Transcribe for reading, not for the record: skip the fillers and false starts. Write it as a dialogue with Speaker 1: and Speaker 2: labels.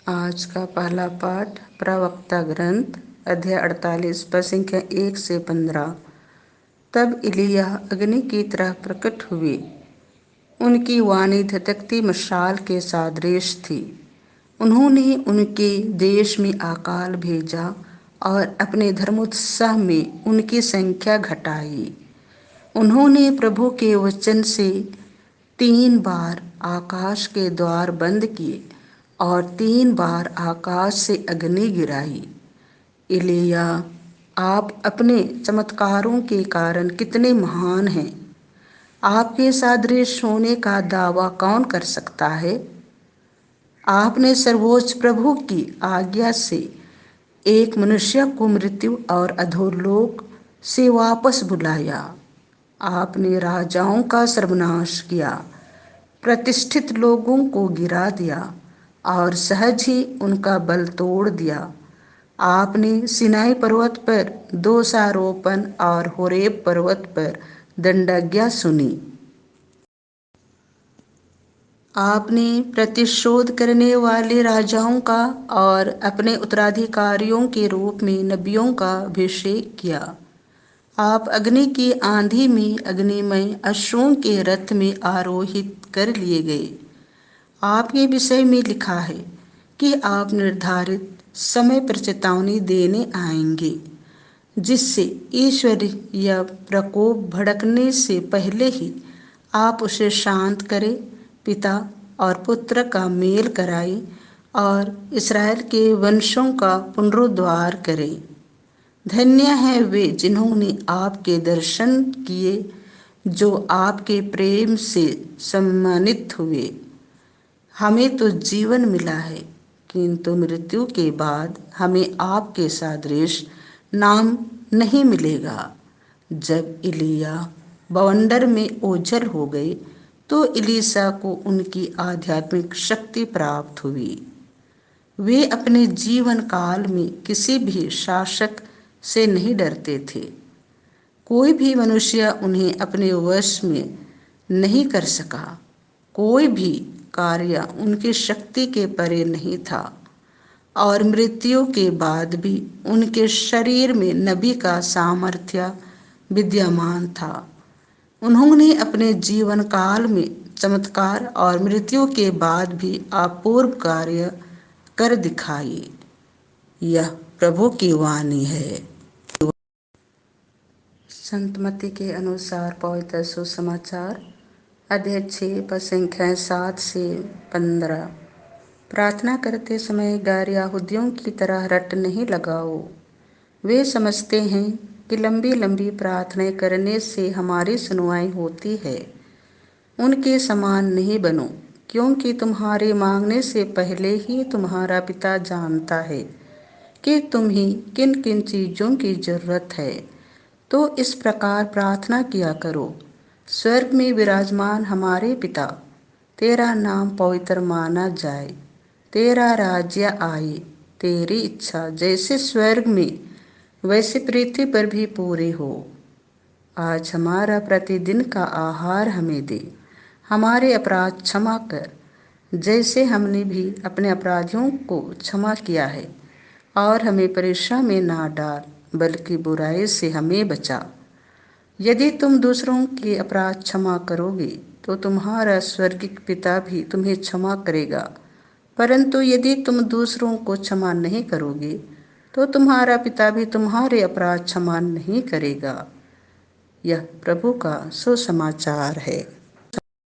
Speaker 1: आज का पहला पाठ प्रवक्ता ग्रंथ अध्याय 48 पद संख्या 1 से 15। तब एलिय्याह अग्नि की तरह प्रकट हुए। उनकी वाणी धधकती मशाल के सादृश थी। उन्होंने उनके देश में अकाल भेजा और अपने धर्मोत्साह में उनकी संख्या घटाई। उन्होंने प्रभु के वचन से 3 बार आकाश के द्वार बंद किए और 3 बार आकाश से अग्नि गिराई। एलिय्याह, आप अपने चमत्कारों के कारण कितने महान हैं। आपके सदृश होने का दावा कौन कर सकता है। आपने सर्वोच्च प्रभु की आज्ञा से एक मनुष्य को मृत्यु और अधोलोक से वापस बुलाया। आपने राजाओं का सर्वनाश किया, प्रतिष्ठित लोगों को गिरा दिया और सहज ही उनका बल तोड़ दिया। आपने सिनाई पर्वत पर दोषारोपण और होरेब पर्वत पर दंडाज्ञा सुनी। आपने प्रतिशोध करने वाले राजाओं का और अपने उत्तराधिकारियों के रूप में नबियों का अभिषेक किया। आप अग्नि की आंधी में अग्निमय अश्वों के रथ में आरोहित कर लिए गए। आपके विषय में लिखा है कि आप निर्धारित समय पर चेतावनी देने आएंगे, जिससे ईश्वरीय प्रकोप भड़कने से पहले ही आप उसे शांत करें, पिता और पुत्र का मेल कराएं और इसराइल के वंशों का पुनरुद्धार करें। धन्य हैं वे जिन्होंने आपके दर्शन किए, जो आपके प्रेम से सम्मानित हुए। हमें तो जीवन मिला है, किंतु मृत्यु के बाद हमें आपके सदृश नाम नहीं मिलेगा। जब एलिय्याह बवंडर में ओझल हो गए तो एलीशा को उनकी आध्यात्मिक शक्ति प्राप्त हुई। वे अपने जीवन काल में किसी भी शासक से नहीं डरते थे। कोई भी मनुष्य उन्हें अपने वश में नहीं कर सका। कोई भी कार्य उनकी शक्ति के परे नहीं था और मृत्यु के बाद भी उनके शरीर में नबी का सामर्थ्य विद्यमान था। उन्होंने अपने जीवन काल में चमत्कार और मृत्यु के बाद भी अपूर्व कार्य कर दिखाए। यह प्रभु की वाणी है। संत मत्ती के अनुसार पवित्र सुसमाचार अध्याय 6 पद संख्या 7 से 15। प्रार्थना करते समय गैर यहूदियों की तरह रट नहीं लगाओ। वे समझते हैं कि लंबी लंबी प्रार्थनाएं करने से हमारी सुनवाई होती है। उनके समान नहीं बनो, क्योंकि तुम्हारे मांगने से पहले ही तुम्हारा पिता जानता है कि तुम्हें किन किन चीज़ों की जरूरत है। तो इस प्रकार प्रार्थना किया करो। स्वर्ग में विराजमान हमारे पिता, तेरा नाम पवित्र माना जाए, तेरा राज्य आए, तेरी इच्छा जैसे स्वर्ग में वैसे पृथ्वी पर भी पूरी हो। आज हमारा प्रतिदिन का आहार हमें दे। हमारे अपराध क्षमा कर, जैसे हमने भी अपने अपराधियों को क्षमा किया है, और हमें परीक्षा में ना डाल, बल्कि बुराई से हमें बचा। यदि तुम दूसरों के अपराध क्षमा करोगे तो तुम्हारा स्वर्गीय पिता भी तुम्हें क्षमा करेगा, परंतु यदि तुम दूसरों को क्षमा नहीं करोगे तो तुम्हारा पिता भी तुम्हारे अपराध क्षमा नहीं करेगा। यह प्रभु का सुसमाचार है।